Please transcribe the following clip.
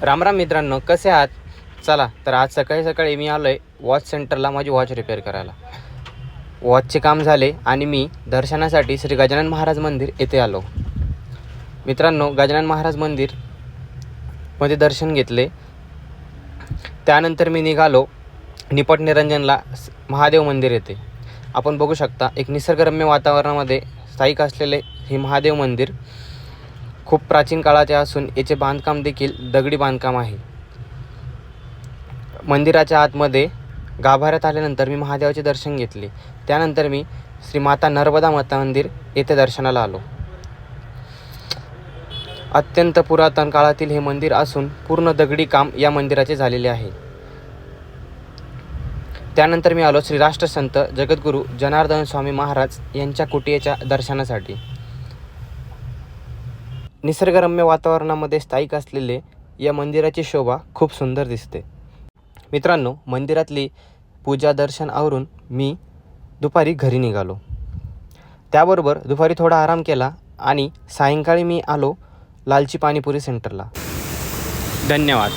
रामराम मित्रांनो, कसे आहात? चला तर आज सकाळी सकाळी मी आलो आहे वॉच सेंटरला माझी वॉच रिपेअर करायला. वॉचचे काम झाले आणि मी दर्शनासाठी श्री गजानन महाराज मंदिर येथे आलो. मित्रांनो, गजानन महाराज मंदिर मध्ये दर्शन घेतले. त्यानंतर मी निघालो निपट निरंजनला महादेव मंदिर येथे. आपण बघू शकता एक निसर्गरम्य वातावरणामध्ये स्थायिक असलेले हे महादेव मंदिर खूप प्राचीन काळाचे असून याचे बांधकाम देखील दगडी बांधकाम आहे. मंदिराच्या आतमध्ये गाभाऱ्यात आल्यानंतर मी महादेवाचे दर्शन घेतले. त्यानंतर मी श्री माता नर्मदा माता मंदिर येथे दर्शनाला आलो. अत्यंत पुरातन काळातील हे मंदिर असून पूर्ण दगडी काम या मंदिराचे झालेले आहे. त्यानंतर मी आलो श्री राष्ट्रसंत जगद्गुरू जनार्दन स्वामी महाराज यांच्या कुटियेच्या दर्शनासाठी. निसर्गरम्य वातावरणामध्ये स्थायिक असलेले या मंदिराची शोभा खूप सुंदर दिसते. मित्रांनो, मंदिरातली पूजा दर्शन आवरून मी दुपारी घरी निघालो. त्याबरोबर दुपारी थोडा आराम केला आणि सायंकाळी मी आलो लालची पाणीपुरी सेंटरला. धन्यवाद.